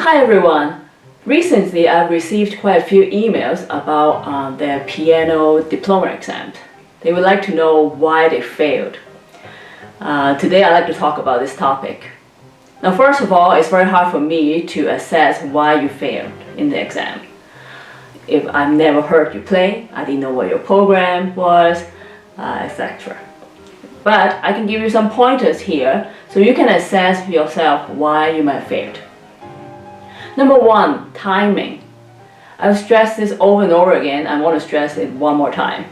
Hi everyone! Recently I've received quite a few emails about their piano diploma exam. They would like to know why they failed. Today I'd like to talk about this topic. Now first of all, it's very hard for me to assess why you failed in the exam. If I've never heard you play, I didn't know what your program was, etc. But I can give you some pointers here so you can assess yourself why you might have failed. Number one, timing. I've stressed this over and over again. I want to stress it one more time.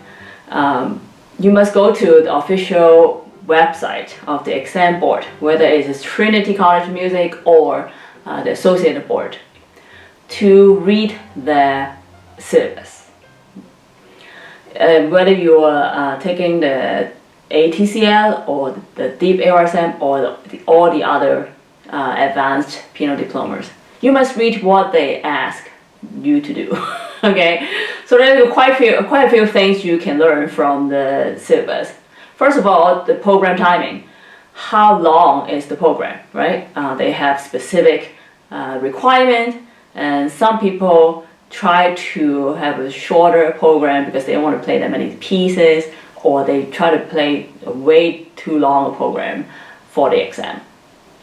You must go to the official website of the exam board, whether it is Trinity College of Music or the Associated Board, to read their syllabus. Whether you are taking the ATCL or the Deep ABRSM or all the other advanced piano diplomas, you must read what they ask you to do. Okay, so there are quite a few things you can learn from the syllabus. First of all, the program timing. How long is the program, right? They have specific requirements, and some people try to have a shorter program because they don't want to play that many pieces, or they try to play a way too long a program for the exam.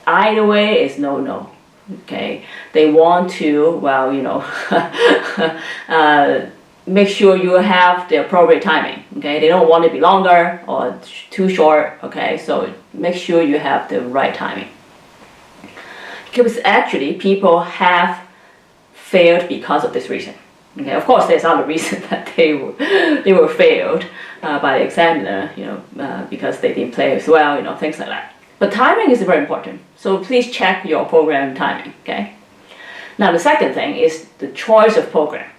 Either way is no. Okay, they want to, well, you know, make sure you have the appropriate timing. Okay, they don't want it to be longer or too short. Okay, so make sure you have the right timing. Because actually, people have failed because of this reason. Okay, of course, there's other reasons that they were failed by the examiner, you know, because they didn't play as well, you know, things like that. But timing is very important, so please check your program timing, okay? Now the second thing is the choice of program,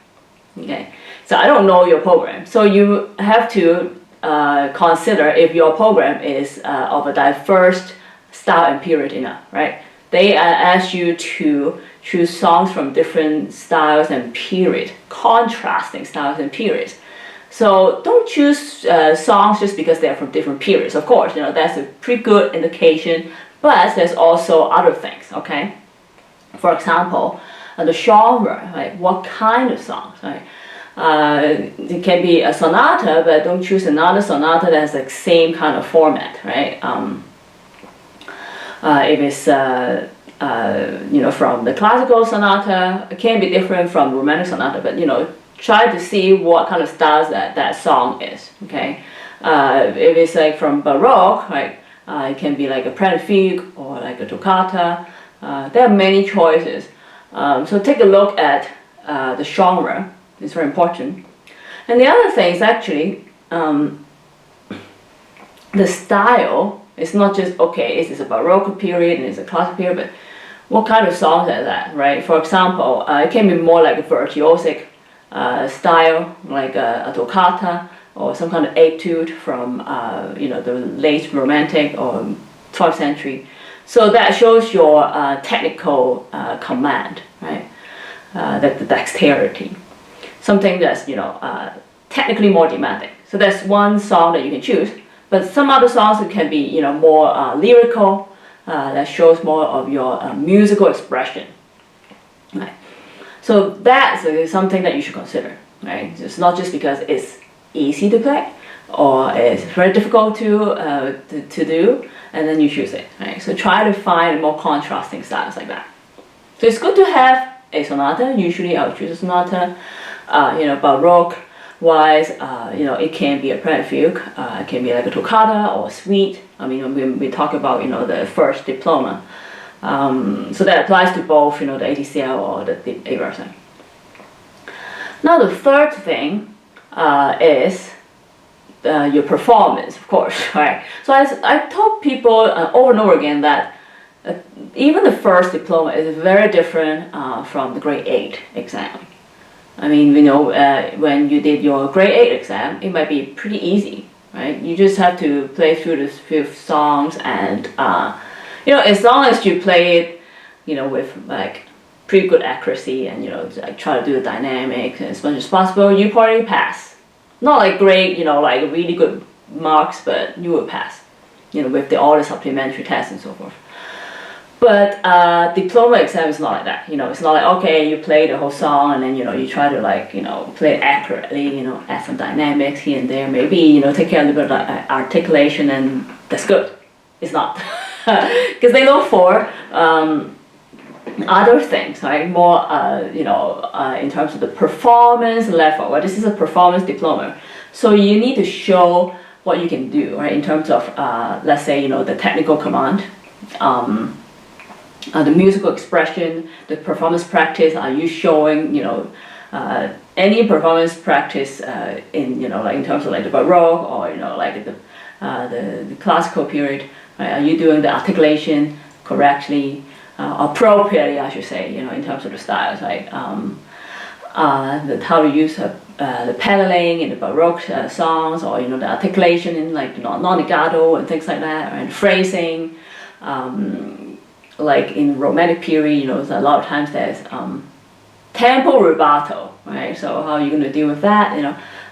okay? So I don't know your program, so you have to consider if your program is of a diverse style and period enough, right? They ask you to choose songs from different styles and periods, contrasting styles and periods. So don't choose songs just because they're from different periods. Of course, you know, that's a pretty good indication, but there's also other things, okay? For example, the genre, right? What kind of songs, right? It can be a sonata, but don't choose another sonata that has the same kind of format, right? If it's you know, from the classical sonata, it can be different from romantic sonata, but you know, try to see what kind of styles that song is, okay? If it's like from Baroque, right, it can be like a Fugue or like a toccata. There are many choices. So take a look at the genre. It's very important. And the other thing is actually the style. It's not just, okay, is this a Baroque period and it's a classic period, but what kind of songs are that, right? For example, it can be more like a virtuosic style, like a toccata or some kind of etude from you know, the late Romantic or 12th century. So that shows your technical command, right? The dexterity, something that's, you know, technically more demanding. So that's one song that you can choose. But some other songs can be, you know, more lyrical. That shows more of your musical expression, right? So that's something that you should consider, right? It's not just because it's easy to play or it's very difficult to do, and then you choose it, right? So try to find more contrasting styles like that. So it's good to have a sonata. Usually I would choose a sonata. You know, Baroque-wise, you know, it can be a Fugue, it can be like a toccata or a suite. I mean, when we talk about, you know, the first diploma. So that applies to both, you know, the ATCL or the ABRSM. Now the third thing is your performance, of course, right? So as I told people over and over again that even the first diploma is very different from the grade 8 exam. I mean, you know, when you did your grade 8 exam, it might be pretty easy, right? You just have to play through the few songs and you know, as long as you play it, you know, with like pretty good accuracy and, you know, like try to do the dynamics as much as possible, you probably pass. Not like great, you know, like really good marks, but you will pass, you know, with all the supplementary tests and so forth. But diploma exam is not like that. It's not like, okay, you play the whole song and then you try to play it accurately. Add some dynamics here and there. Maybe take care of a little bit of articulation, and that's good. It's not, because they look for other things, right? More in terms of the performance level. Well, this is a performance diploma, so you need to show what you can do, right? In terms of let's say the technical command. The musical expression, the performance practice. Are you showing any performance practice in in terms of the Baroque or the classical period? Right? Are you doing the articulation correctly, appropriately, I should say? In terms of the styles, right? How to use the pedaling in the Baroque songs, or the articulation in non-legato and things like that, and phrasing. Like in Romantic period, a lot of times there's tempo rubato, right? So how are you going to deal with that,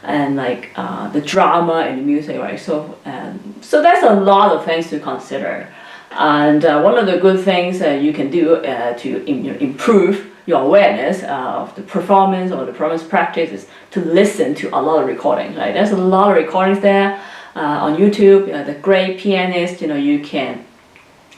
and the drama in the music, right? So there's a lot of things to consider, and one of the good things you can do to improve your awareness of the performance or the performance practice is to listen to a lot of recordings, right? There's a lot of recordings there on YouTube. The great pianist, you can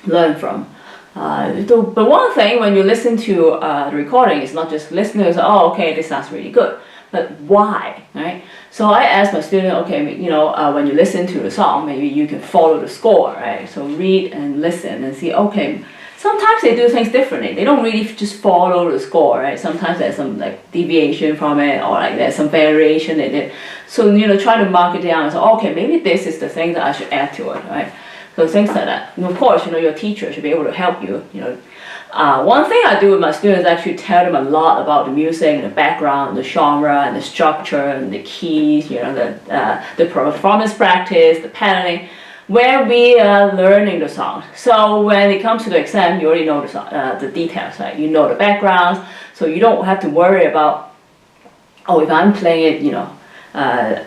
learn from. But one thing when you listen to the recording is not just listening and say, oh, okay, this sounds really good, but why, right? So I asked my student, okay, when you listen to the song, maybe you can follow the score, right? So read and listen and see, okay, sometimes they do things differently. They don't really just follow the score, right? Sometimes there's some deviation from it, or there's some variation they did. So try to mark it down and say, okay, maybe this is the thing that I should add to it, right? So things like that. And of course, your teacher should be able to help you. One thing I do with my students is actually tell them a lot about the music, the background, the genre, and the structure, and the keys. The performance practice, the pattern, where we are learning the songs. So when it comes to the exam, you already know the details, right? You know the backgrounds, so you don't have to worry about, oh, if I'm playing it,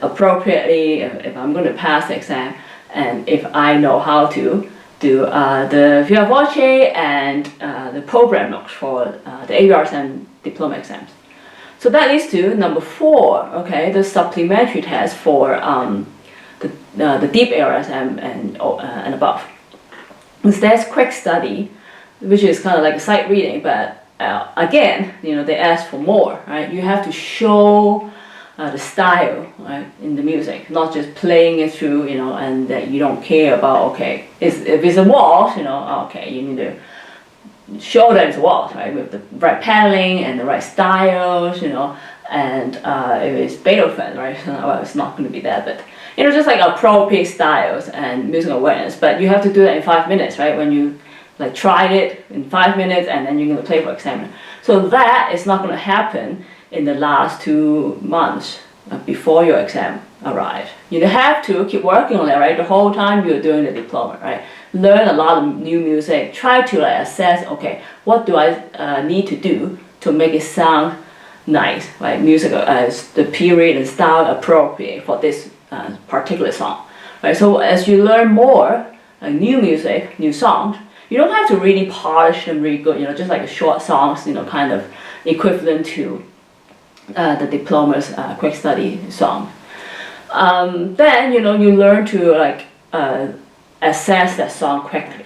appropriately, if I'm going to pass the exam. And if I know how to do the via voce and the program notes for the ABRSM diploma exams. So that leads to number 4, okay, the supplementary test for the deep ABRSM and above. There's quick study, which is kind of like a sight reading, but again, they ask for more, right? You have to show the style, right, in the music, not just playing it through, and that you don't care about, okay, if it's a waltz, okay, you need to show that it's a waltz, right, with the right paddling and the right styles, and if it's Beethoven, right, well, it's not going to be that, but, just appropriate styles and music awareness, but you have to do that in 5 minutes, right, when you, tried it in 5 minutes, and then you're going to play for examiner. So that is not going to happen in the last 2 months before your exam arrives. You have to keep working on it, right? The whole time you're doing the diploma, right? Learn a lot of new music. Try to assess, okay, what do I need to do to make it sound nice, right? Music, the period and style appropriate for this particular song, right? So as you learn more new music, new songs, you don't have to really polish them really good, just short songs, kind of equivalent to the diploma's quick study song. Then you learn to assess that song quickly.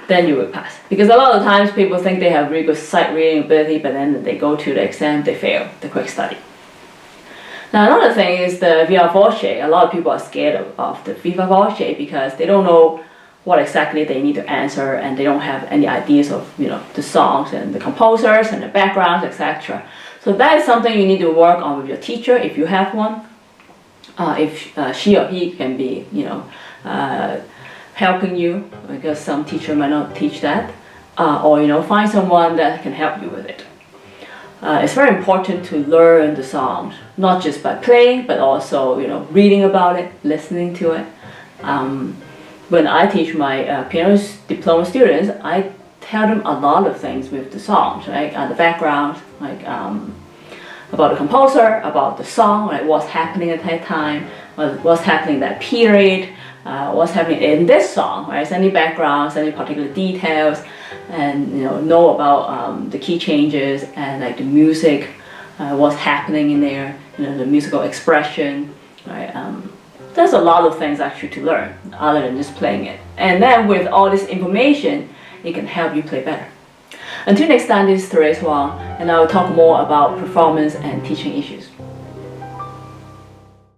Then you will pass. Because a lot of times people think they have really good sight reading ability, but then they go to the exam, they fail the quick study. Now another thing is the via voce. A lot of people are scared of the via voce because they don't know what exactly they need to answer, and they don't have any ideas of the songs and the composers and the backgrounds, etc. So that is something you need to work on with your teacher if you have one. If she or he can be helping you, because some teacher might not teach that, or find someone that can help you with it. It's very important to learn the songs, not just by playing, but also reading about it, listening to it. When I teach my piano diploma students, I tell them a lot of things with the songs, right? The background, about the composer, about the song, what's happening at that time, what's happening that period, what's happening in this song, right? Any backgrounds, any particular details, and know about the key changes and like the music, what's happening in there, the musical expression, right? There's a lot of things actually to learn other than just playing it. And then with all this information, it can help you play better. Until next time, this is Therese Wang, and I will talk more about performance and teaching issues.